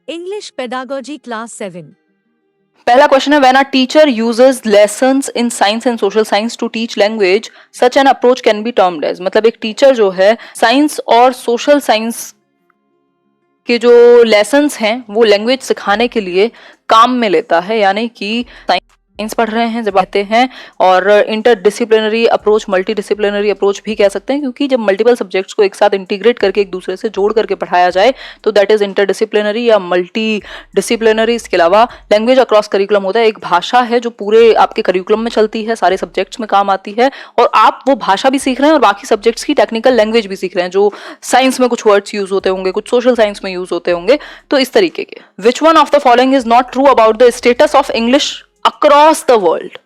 English Pedagogy Class 7. पहला question है, when a teacher uses lessons in science and social science to teach language such an approach can be termed as. मतलब एक teacher जो है science और social science के जो lessons हैं वो लैंग्वेज सिखाने के लिए काम में लेता है, यानी कि साइंस पढ़ रहे हैं जब कहते हैं, और इंटरडिसिप्लिनरी अप्रोच, मल्टीडिसिप्लिनरी अप्रोच भी कह सकते हैं, क्योंकि जब मल्टीपल सब्जेक्ट्स को एक साथ इंटीग्रेट करके एक दूसरे से जोड़ करके पढ़ाया जाए तो दैट इज इंटरडिसिप्लिनरी या मल्टी डिसिप्लिनरी। इसके अलावा लैंग्वेज अक्रॉस करिकुलम होता है, एक भाषा है जो पूरे आपके करिकुलम में चलती है, सारे सब्जेक्ट्स में काम आती है, और आप वो भाषा भी सीख रहे हैं और बाकी सब्जेक्ट्स की टेक्निकल लैंग्वेज भी सीख रहे हैं, जो साइंस में कुछ वर्ड्स यूज होते होंगे, कुछ सोशल साइंस में यूज होते होंगे, तो इस तरीके के। Which one of the following is not true about the status of English across the world.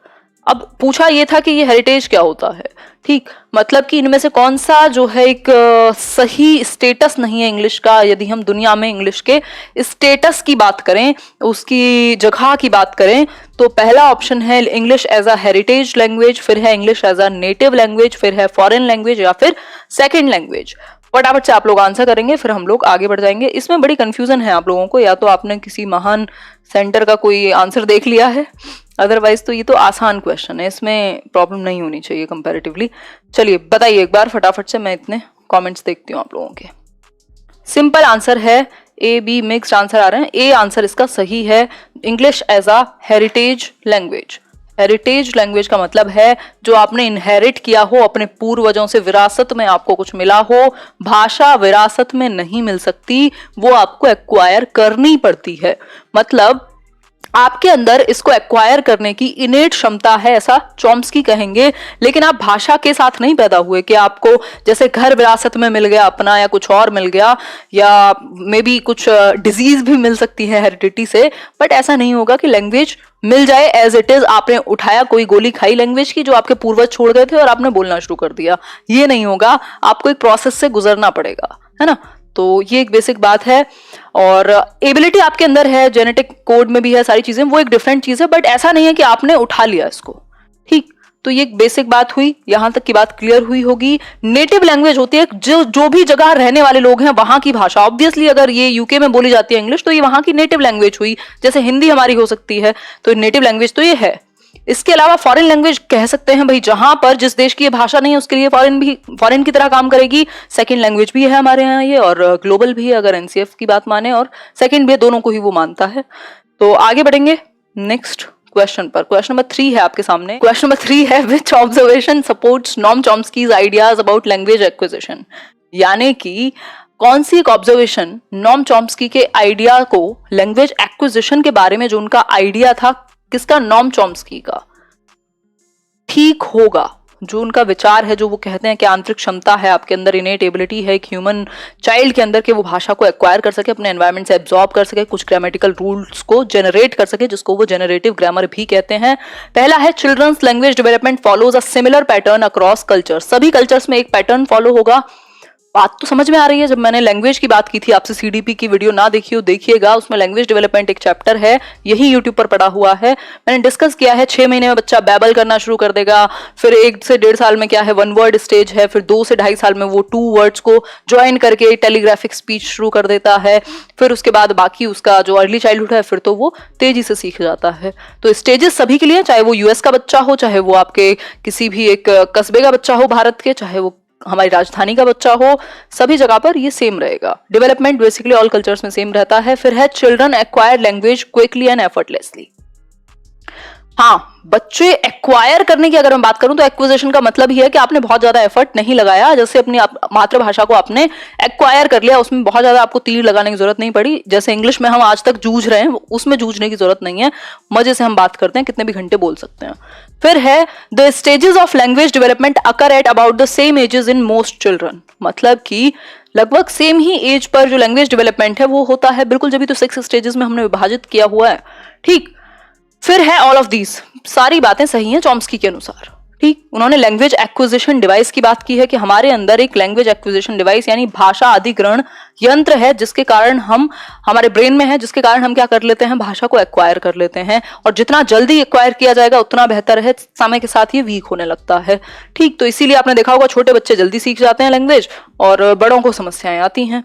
अब पूछा यह था कि ये हेरिटेज क्या होता है, ठीक, मतलब कि इनमें से कौन सा जो है एक सही स्टेटस नहीं है इंग्लिश का। यदि हम दुनिया में इंग्लिश के स्टेटस की बात करें, उसकी जगह की बात करें, तो पहला ऑप्शन है English as a heritage language, फिर है English as a native language, फिर है फॉरेन लैंग्वेज, या फिर सेकेंड लैंग्वेज। फटाफट से आप लोग आंसर करेंगे, फिर हम लोग आगे बढ़ जाएंगे। इसमें बड़ी कंफ्यूजन है आप लोगों को, या तो आपने किसी महान सेंटर का कोई आंसर देख लिया है, अदरवाइज तो ये तो आसान क्वेश्चन है, इसमें प्रॉब्लम नहीं होनी चाहिए कंपैरेटिवली। चलिए बताइए एक बार फटाफट से, मैं इतने कमेंट्स देखती हूँ आप लोगों के। सिंपल आंसर है ए बी, मिक्स्ड आंसर आ रहे हैं। ए आंसर इसका सही है, English as a heritage language. Heritage language का मतलब है जो आपने इनहेरिट किया हो अपने पूर्वजों से, विरासत में आपको कुछ मिला हो। भाषा विरासत में नहीं मिल सकती, वो आपको एक्वायर करनी पड़ती है। मतलब आपके अंदर इसको एक्वायर करने की इनेट क्षमता है, ऐसा चॉम्स्की कहेंगे, लेकिन आप भाषा के साथ नहीं पैदा हुए कि आपको जैसे घर विरासत में मिल गया अपना, या कुछ और मिल गया, या मे बी कुछ डिजीज भी मिल सकती है हेरिडिटी से, बट ऐसा नहीं होगा कि लैंग्वेज मिल जाए एज इट इज। आपने उठाया कोई गोली खाई लैंग्वेज की जो आपके पूर्वज छोड़ गए थे और आपने बोलना शुरू कर दिया, ये नहीं होगा, आपको एक प्रोसेस से गुजरना पड़ेगा, है ना। तो ये एक बेसिक बात है, और एबिलिटी आपके अंदर है, जेनेटिक कोड में भी है, सारी चीजें, वो एक डिफरेंट चीज है, बट ऐसा नहीं है कि आपने उठा लिया इसको, ठीक। तो ये एक बेसिक बात हुई, यहां तक की बात क्लियर हुई होगी। नेटिव लैंग्वेज होती है जो भी जगह रहने वाले लोग हैं वहां की भाषा। ऑब्वियसली अगर ये यूके में बोली जाती है इंग्लिश, तो ये वहां की नेटिव लैंग्वेज हुई, जैसे हिंदी हमारी हो सकती है, तो नेटिव लैंग्वेज तो ये है। इसके अलावा फॉरेन लैंग्वेज कह सकते हैं भाई, जहां पर जिस देश की ये भाषा नहीं है उसके लिए फॉरेन की तरह काम करेगी। सेकंड लैंग्वेज भी है हमारे यहाँ ये, और ग्लोबल भी है अगर एनसीएफ की बात माने, और सेकंड भी, दोनों को ही वो मानता है। तो आगे बढ़ेंगे नेक्स्ट क्वेश्चन पर। क्वेश्चन नंबर 3 है आपके सामने। क्वेश्चन नंबर 3 है, which observation supports Noam Chomsky's ideas about language acquisition. यानी कि कौन सी एक ऑब्जर्वेशन नॉम चॉम्स्की के आइडिया को, लैंग्वेज एक्विजिशन के बारे में जो उनका आइडिया था, किसका, नॉम चॉम्स्की का, ठीक होगा। जो उनका विचार है, जो वो कहते हैं कि आंतरिक क्षमता है आपके अंदर, इनेट एबिलिटी है एक ह्यूमन चाइल्ड के अंदर कि वो भाषा को एक्वायर कर सके, अपने एनवायरनमेंट से एब्जॉर्ब कर सके, कुछ ग्रामेटिकल रूल्स को जनरेट कर सके, जिसको वो जनरेटिव ग्रामर भी कहते हैं। पहला है, children's language development follows a similar pattern across cultures. सभी कल्चर्स में एक पैटर्न फॉलो होगा। बात तो समझ में आ रही है। जब मैंने लैंग्वेज की बात की थी आपसे, सीडीपी की वीडियो ना देखी हो देखिएगा, उसमें लैंग्वेज डेवलपमेंट एक चैप्टर है, यही यूट्यूब पर पड़ा हुआ है, मैंने डिस्कस किया है। 6 महीने में बच्चा बैबल करना शुरू कर देगा, फिर 1 से 1.5 साल में क्या है, 1 वर्ड स्टेज है, फिर 2 से 2.5 साल में वो 2 वर्ड्स को ज्वाइन करके टेलीग्राफिक स्पीच शुरू कर देता है, फिर उसके बाद बाकी उसका जो अर्ली चाइल्डहुड है, फिर तो वो तेजी से सीख जाता है। तो स्टेजेस सभी के लिए, चाहे वो यूएस का बच्चा हो, चाहे वो आपके किसी भी एक कस्बे का बच्चा हो भारत के, चाहे वो हमारी राजधानी का बच्चा हो, सभी जगह पर ये सेम रहेगा। डेवलपमेंट बेसिकली ऑल कल्चर्स में सेम रहता है। फिर है, children acquire language quickly and effortlessly. हाँ, बच्चे एक्वायर करने की अगर मैं बात करूं तो एक्विजिशन का मतलब ही है कि आपने बहुत ज्यादा एफर्ट नहीं लगाया, जैसे अपनी मातृभाषा को आपने एक्वायर कर लिया, उसमें बहुत ज्यादा आपको तीर लगाने की जरूरत नहीं पड़ी। जैसे इंग्लिश में हम आज तक जूझ रहे हैं, उसमें जूझने की जरूरत नहीं है, मजे से हम बात करते हैं, कितने भी घंटे बोल सकते हैं। फिर है, the stages of language development occur at about the same ages in most children. मतलब कि लगभग सेम ही एज पर जो लैंग्वेज डेवलपमेंट है वो होता है, बिल्कुल, जब भी तो 6 स्टेजेस में हमने विभाजित किया हुआ है, ठीक। फिर है, ऑल ऑफ दीज, सारी बातें सही हैं चॉम्स्की के अनुसार, ठीक। उन्होंने लैंग्वेज एक्विजिशन डिवाइस की बात की है कि हमारे अंदर एक लैंग्वेज एक्विजिशन डिवाइस यानी भाषा अधिग्रहण यंत्र है, जिसके कारण हम, हमारे ब्रेन में है, जिसके कारण हम क्या कर लेते हैं, भाषा को एक्वायर कर लेते हैं, और जितना जल्दी एक्वायर किया जाएगा उतना बेहतर है। समय के साथ ये वीक होने लगता है, ठीक। तो इसीलिए आपने देखा होगा छोटे बच्चे जल्दी सीख जाते हैं लैंग्वेज, और बड़ों को समस्याएं आती हैं।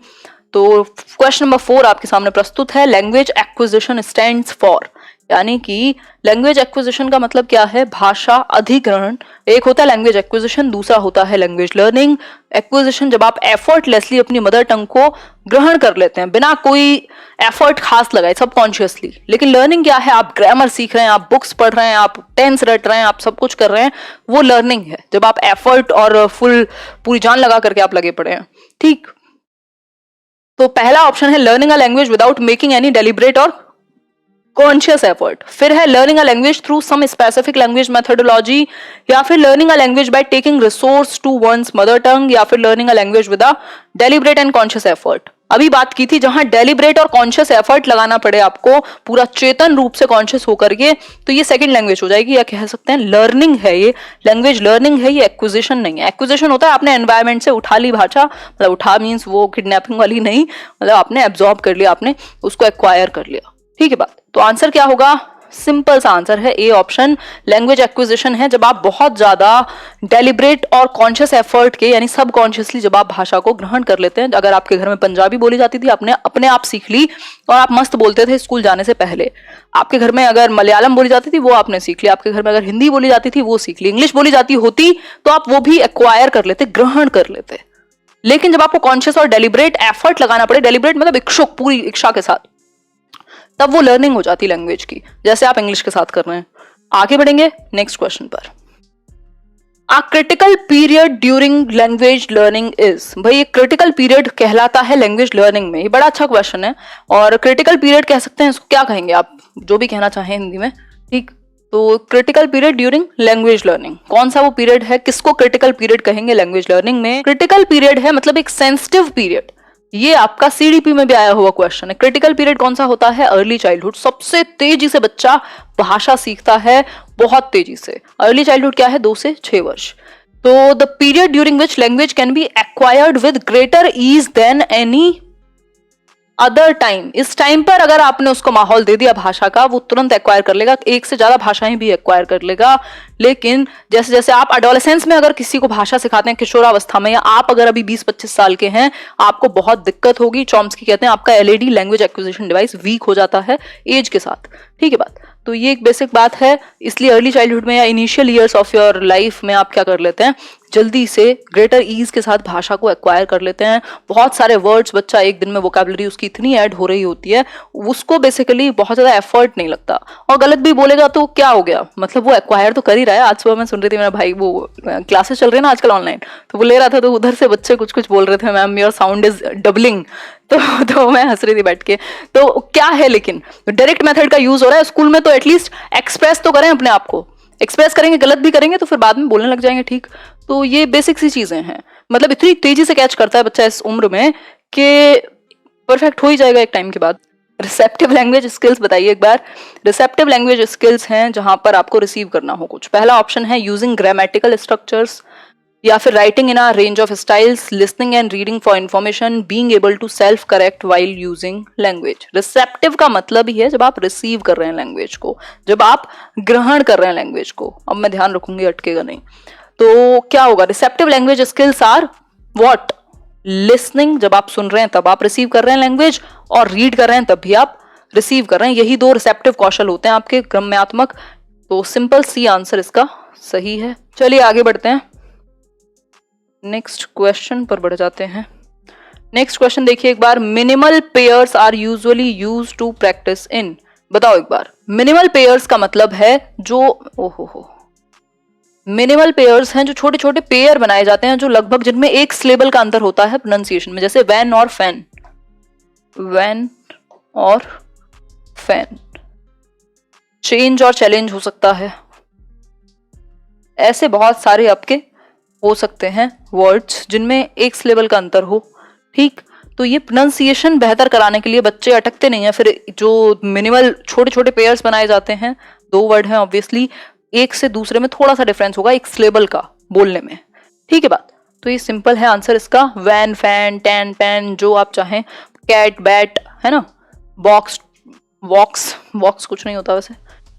तो क्वेश्चन नंबर 4 आपके सामने प्रस्तुत है। लैंग्वेज एक्विजिशन स्टैंड्स फॉर, यानी कि लैंग्वेज एक्विजिशन का मतलब क्या है? भाषा अधिग्रहण। एक होता है लैंग्वेज एक्विजिशन, दूसरा होता है लैंग्वेज लर्निंग। एक्विजिशन जब आप एफर्टलेसली अपनी मदर टंग को ग्रहण कर लेते हैं बिना कोई एफर्ट खास लगाए, सबकॉन्शियसली। लेकिन लर्निंग क्या है? आप ग्रामर सीख रहे हैं, आप बुक्स पढ़ रहे हैं, आप टेंस रट रहे हैं, आप सब कुछ कर रहे हैं, वो लर्निंग है जब आप एफर्ट और पूरी जान लगा करके आप लगे पड़े हैं। ठीक, तो पहला ऑप्शन है learning a language without making any deliberate और कॉन्शियस एफर्ट। फिर है learning a language through some specific language methodology, या फिर learning a language by taking resource to one's mother tongue, या फिर learning a language with a deliberate and conscious effort. अभी बात की थी जहां डेलिब्रेट और कॉन्शियस एफर्ट लगाना पड़े आपको, पूरा चेतन रूप से कॉन्शियस होकर के, तो ये सेकंड लैंग्वेज हो जाएगी, या कह सकते हैं लर्निंग है, ये लैंग्वेज लर्निंग है, ये एक्विजिशन नहीं है। एक्विजिशन होता है आपने एनवायरमेंट से उठा ली भाषा, मतलब उठा मीन्स वो किडनैपिंग वाली नहीं, मतलब आपने एब्जॉर्ब कर लिया, आपने उसको एक्वायर कर लिया। ठीक है बात, तो आंसर क्या होगा? सिंपल सा आंसर है ए ऑप्शन। लैंग्वेज एक्विजिशन है जब आप बहुत ज्यादा डेलिब्रेट और कॉन्शियस एफर्ट के, यानी सब कॉन्शियसली जब आप भाषा को ग्रहण कर लेते हैं। अगर आपके घर में पंजाबी बोली जाती थी, आपने अपने आप सीख ली और आप मस्त बोलते थे स्कूल जाने से पहले। आपके घर में अगर मलयालम बोली जाती थी, वो आपने सीख ली। आपके घर में अगर हिंदी बोली जाती थी, वो सीख ली। इंग्लिश बोली जाती होती तो आप वो भी एक्वायर कर लेते, ग्रहण कर लेते। लेकिन जब आपको कॉन्शियस और डेलिब्रेट एफर्ट लगाना पड़े, डेलिब्रेट मतलब इच्छुक, पूरी इच्छा के साथ, तब वो लर्निंग हो जाती लैंग्वेज की, जैसे आप इंग्लिश के साथ कर रहे हैं। आगे बढ़ेंगे नेक्स्ट क्वेश्चन पर। A critical period during language learning is, भाई ये क्रिटिकल पीरियड कहलाता है लैंग्वेज लर्निंग में। ये बड़ा अच्छा क्वेश्चन है, और क्रिटिकल पीरियड कह सकते हैं, इसको क्या कहेंगे आप, जो भी कहना चाहें हिंदी में। ठीक, तो critical period during language learning, कौन सा वो पीरियड है, किसको क्रिटिकल पीरियड कहेंगे लैंग्वेज लर्निंग में? क्रिटिकल पीरियड है मतलब एक सेंसिटिव पीरियड। ये आपका सीडीपी में भी आया हुआ क्वेश्चन है। क्रिटिकल पीरियड कौन सा होता है? Early childhood. सबसे तेजी से बच्चा भाषा सीखता है, बहुत तेजी से। अर्ली चाइल्डहुड क्या है? 2 से 6 वर्ष। तो the period during which language can be acquired with greater ease than any other time. इस टाइम पर अगर आपने उसको माहौल दे दिया भाषा का, वो तुरंत एक्वायर कर लेगा, एक से ज्यादा भाषाएं भी एक्वायर कर लेगा। लेकिन जैसे जैसे आप एडोलेसेंस में अगर किसी को भाषा सिखाते हैं, किशोरावस्था में, या आप अगर अभी 20-25 साल के हैं, आपको बहुत दिक्कत होगी। चॉम्स्की कहते हैं आपका LAD language acquisition device weak हो जाता है एज के साथ। ठीक है बात, तो ये एक बेसिक बात है। इसलिए अर्ली चाइल्डहुड में या initial years of your life में आप क्या कर लेते हैं, जल्दी से ग्रेटर ईज के साथ भाषा को एक्वायर कर लेते हैं। बहुत सारे वर्ड्स बच्चा एक दिन में वोकैबुलरी उसकी इतनी ऐड हो रही होती है, उसको बेसिकली बहुत ज्यादा एफर्ट नहीं लगता। और गलत भी बोलेगा तो क्या हो गया, मतलब वो एक्वायर तो कर ही रहा है। आज सुबह मैं सुन रही थी, मेरा भाई, वो क्लासेस चल रही है ना आजकल ऑनलाइन, तो वो ले रहा था, तो उधर से बच्चे कुछ कुछ बोल रहे थे, ma'am your sound is doubling. तो मैं हंस रही थी बैठ के। तो क्या है, लेकिन डायरेक्ट मेथड का यूज हो रहा है स्कूल में, तो एटलीस्ट एक्सप्रेस तो करें अपने आप को। एक्सप्रेस करेंगे, गलत भी करेंगे तो फिर बाद में बोलने लग जाएंगे। ठीक, तो ये बेसिक सी चीजें हैं। मतलब इतनी तेजी से कैच करता है बच्चा इस उम्र में कि परफेक्ट हो ही जाएगा एक टाइम के बाद। रिसेप्टिव लैंग्वेज स्किल्स बताइए एक बार। रिसेप्टिव लैंग्वेज स्किल्स हैं जहां पर आपको रिसीव करना हो कुछ। पहला ऑप्शन है यूजिंग ग्रामेटिकल स्ट्रक्चर्स, या फिर writing in a range of styles, listening and reading for information, being able to self correct while using language. Receptive का मतलब ही है जब आप रिसीव कर रहे हैं लैंग्वेज को, जब आप ग्रहण कर रहे हैं लैंग्वेज को। अब मैं ध्यान रखूंगी, अटकेगा नहीं। तो क्या होगा? Receptive language skills are what? Listening, जब आप सुन रहे हैं तब आप रिसीव कर रहे हैं लैंग्वेज, और रीड कर रहे हैं तब भी आप रिसीव कर रहे हैं। यही 2 रिसेप्टिव कौशल होते हैं आपके क्रम्यात्मक। तो सिंपल सी आंसर इसका सही है। चलिए आगे बढ़ते हैं, नेक्स्ट क्वेश्चन पर बढ़ जाते हैं। नेक्स्ट क्वेश्चन देखिए एक बार। Minimal pairs are usually used to practice in, बताओ एक बार। मिनिमल पेयर्स का मतलब है जो, ओहो, मिनिमल पेयर्स हैं जो छोटे छोटे पेयर बनाए जाते हैं, जो लगभग जिनमें एक सिलेबल का अंतर होता है प्रोनाउंसिएशन में, जैसे वैन और फैन, वैन और फैन। चेंज और चैलेंज हो सकता है। ऐसे बहुत सारे आपके हो सकते हैं वर्ड्स जिनमें एक सिलेबल का अंतर हो। ठीक, तो ये प्रोनाउंसिएशन बेहतर कराने के लिए बच्चे अटकते नहीं है। फिर जो मिनिमल छोटे छोटे पेयर्स बनाए जाते हैं, 2 वर्ड हैं ऑब्वियसली, एक से दूसरे में थोड़ा सा डिफरेंस होगा एक सिलेबल का बोलने में। ठीक है बात, तो ये सिंपल है आंसर इसका। वैन, फैन, टैन, पैन, जो आप चाहें। कैट, बैट, है ना। बॉक्स, वॉक्स, वॉक्स कुछ नहीं होता वैसे।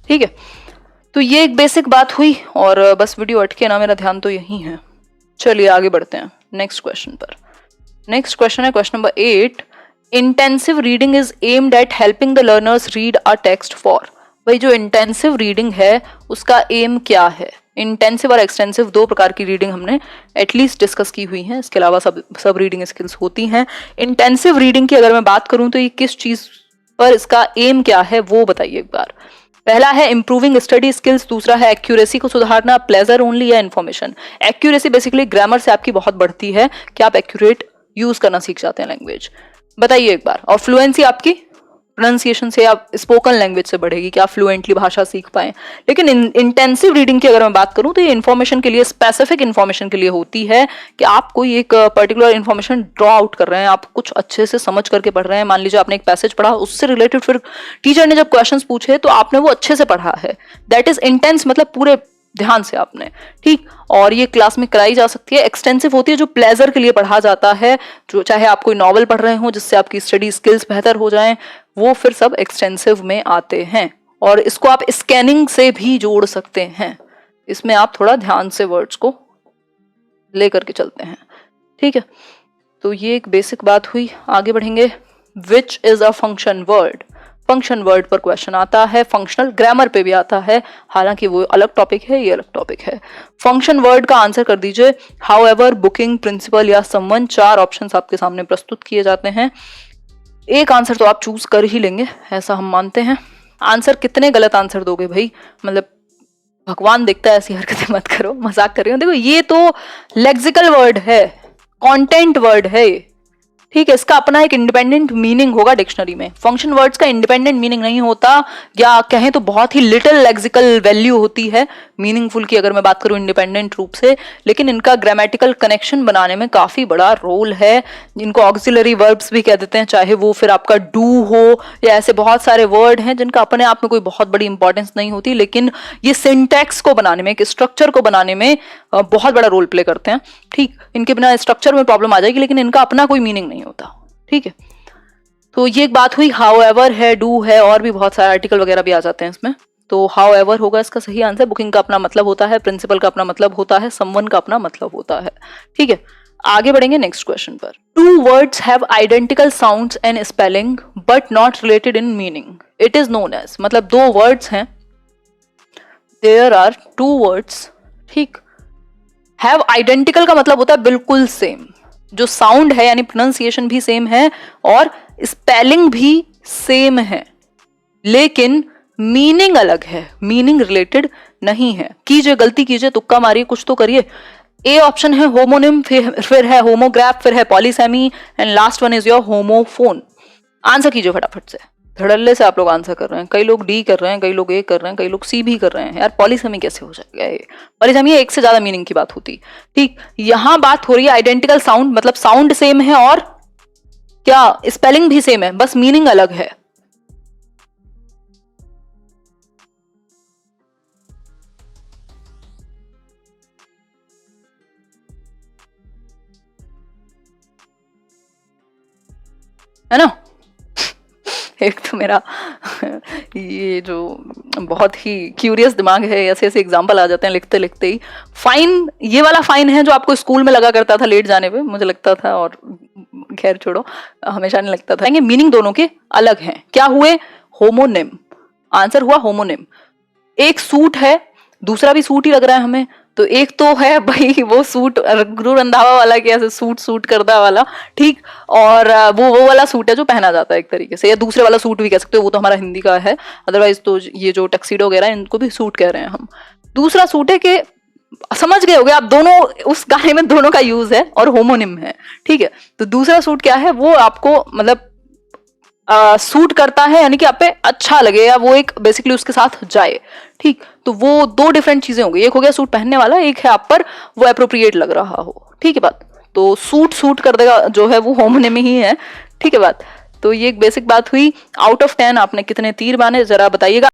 ठीक है, तो ये एक बेसिक बात हुई, और बस वीडियो अटके ना, मेरा ध्यान तो यही है। चलिए आगे बढ़ते हैं नेक्स्ट क्वेश्चन पर। नेक्स्ट क्वेश्चन है question number 8। Intensive reading is aimed at helping the learners read a text for. भाई जो इंटेंसिव रीडिंग है उसका एम क्या है? इंटेंसिव और एक्सटेंसिव दो प्रकार की रीडिंग हमने एटलीस्ट डिस्कस की हुई है, इसके अलावा सब रीडिंग स्किल्स होती हैं। इंटेंसिव रीडिंग की अगर मैं बात करूं तो ये किस चीज पर इसका एम क्या है वो बताइए एक बार। पहला है इंप्रूविंग स्टडी स्किल्स, दूसरा है एक्यूरेसी को सुधारना, प्लेजर ओनली या इन्फॉर्मेशन। एक्यूरेसी बेसिकली ग्रामर से आपकी बहुत बढ़ती है कि आप एक्यूरेट यूज करना सीख जाते हैं लैंग्वेज, बताइए एक बार। और फ्लुएंसी आपकी प्रोनाउंसिएशन से या स्पोकन लैंग्वेज से बढ़ेगी कि आप फ्लुएंटली भाषा सीख पाएं। लेकिन इंटेंसिव रीडिंग की अगर मैं बात करूं तो ये इन्फॉर्मेशन के लिए, स्पेसिफिक इन्फॉर्मेशन के लिए होती है कि आप कोई एक पर्टिकुलर इन्फॉर्मेशन ड्रॉ आउट कर रहे हैं, आप कुछ अच्छे से समझ करके पढ़ रहे हैं। मान लीजिए आपने एक पैसेज पढ़ा, उससे रिलेटेड फिर टीचर ने जब क्वेश्चंस पूछे तो आपने वो अच्छे से पढ़ा है, दैट इज इंटेंस, मतलब पूरे ध्यान से आपने, ठीक। और ये क्लास में कराई जा सकती है। एक्सटेंसिव होती है जो प्लेजर के लिए पढ़ा जाता है, जो चाहे आप कोई नॉवल पढ़ रहे हो जिससे आपकी स्टडी स्किल्स बेहतर हो जाएं, वो फिर सब एक्सटेंसिव में आते हैं। और इसको आप स्कैनिंग से भी जोड़ सकते हैं, इसमें आप थोड़ा ध्यान से वर्ड्स को लेकर के चलते हैं, ठीक है। तो ये एक बेसिक बात हुई। आगे बढ़ेंगे। Which is a function word. Function word पर क्वेश्चन आता है, फंक्शनल ग्रामर पे भी आता है, हालांकि वो अलग टॉपिक है, ये अलग टॉपिक है। फंक्शन वर्ड का आंसर कर दीजिए। हाउएवर, बुकिंग, प्रिंसिपल या समवन। 4 ऑप्शंस आपके सामने प्रस्तुत किए जाते हैं, एक आंसर तो आप चूज कर ही लेंगे ऐसा हम मानते हैं। आंसर कितने गलत आंसर दोगे भाई, मतलब भगवान देखता है, ऐसी हरकतें मत करो, मजाक कर रही हूँ। देखो ये तो लेक्सिकल वर्ड है, कंटेंट वर्ड है, ठीक है। इसका अपना एक इंडिपेंडेंट मीनिंग होगा डिक्शनरी में। फंक्शन वर्ड्स का इंडिपेंडेंट मीनिंग नहीं होता, या कहें तो बहुत ही लिटिल लेक्सिकल वैल्यू होती है मीनिंगफुल की अगर मैं बात करूं इंडिपेंडेंट रूप से, लेकिन इनका ग्रामेटिकल कनेक्शन बनाने में काफी बड़ा रोल है। इनको ऑक्सिलरी वर्ब्स भी कह देते हैं, चाहे वो फिर आपका डू हो या ऐसे बहुत सारे वर्ड हैं जिनका अपने आप में कोई बहुत बड़ी इंपॉर्टेंस नहीं होती, लेकिन ये सिंटैक्स को बनाने में, एक स्ट्रक्चर को बनाने में बहुत बड़ा रोल प्ले करते हैं, ठीक। इनके बिना स्ट्रक्चर में प्रॉब्लम आ जाएगी, लेकिन इनका अपना कोई मीनिंग नहीं होता, ठीक है। तो ये एक बात हुई। हाउएवर है, डू है, और भी बहुत सारे आर्टिकल वगैरह भी आ जाते हैं इसमें, तो हाउएवर होगा इसका सही आंसर। बुकिंग का अपना मतलब होता है, प्रिंसिपल का अपना मतलब होता है, समवन का अपना मतलब होता है, ठीक है। आगे बढ़ेंगे नेक्स्ट क्वेश्चन पर। 2 words have identical sounds and spelling but not related in meaning, it is known as. मतलब 2 वर्ड्स हैं, देयर आर 2 वर्ड्स, ठीक। हैव आइडेंटिकल का मतलब होता है बिल्कुल सेम, जो साउंड है यानी प्रोनाउंसिएशन भी सेम है और स्पेलिंग भी सेम है, लेकिन मीनिंग अलग है, मीनिंग रिलेटेड नहीं है। कीजिए, गलती कीजिए, तुक्का मारिए, कुछ तो करिए। ए ऑप्शन है होमोनिम, फिर है होमोग्राफ, फिर है polysemy, and last one is your homophone. Answer कीजिए फटाफट से, धड़ल्ले से आप लोग आंसर कर रहे हैं। कई लोग डी कर रहे हैं, कई लोग ए कर रहे हैं, कई लोग सी भी कर रहे हैं। यार पॉलीसेमी कैसे हो जाएगा ये? पॉलीसेमी एक से ज्यादा मीनिंग की बात होती, ठीक। यहां बात हो रही है आइडेंटिकल साउंड, मतलब साउंड सेम है और क्या स्पेलिंग भी सेम है, बस मीनिंग अलग है। है ना। एक तो मेरा ये जो बहुत ही क्यूरियस दिमाग है, ऐसे ऐसे एग्जाम्पल आ जाते हैं लिखते लिखते ही। फाइन, ये वाला फाइन है जो आपको स्कूल में लगा करता था लेट जाने पे, मुझे लगता था, और खैर छोड़ो, हमेशा नहीं लगता था। मीनिंग दोनों के अलग हैं। क्या हुए? होमोनिम। आंसर हुआ होमोनिम। एक सूट है, दूसरा भी सूट ही लग रहा है हमें, तो एक तो है भाई वो सूट गुरु रंधावा वाला, कि ऐसे सूट सूट करदा वाला, ठीक। और वो वाला सूट है जो पहना जाता है एक तरीके से, या दूसरे वाला सूट भी कह सकते हो, वो तो हमारा हिंदी का है। अदरवाइज तो ये जो टक्सीडो वगैरह इनको भी सूट कह रहे हैं हम। दूसरा सूट है कि समझ गए होगे आप, दोनों उस गाने में दोनों का यूज है और होमोनिम है, ठीक है। तो दूसरा सूट क्या है, वो आपको मतलब सूट करता है, यानी कि आप पे अच्छा लगे, या वो एक बेसिकली उसके साथ जाए, ठीक। तो वो 2 डिफरेंट चीजें हो गई, एक हो गया सूट पहनने वाला, एक है आप पर वो एप्रोप्रिएट लग रहा हो, ठीक है बात। तो सूट सूट कर देगा जो है वो होमोनिम ही है, ठीक है बात। तो ये एक बेसिक बात हुई। आउट ऑफ 10 आपने कितने तीर माने जरा बताइएगा।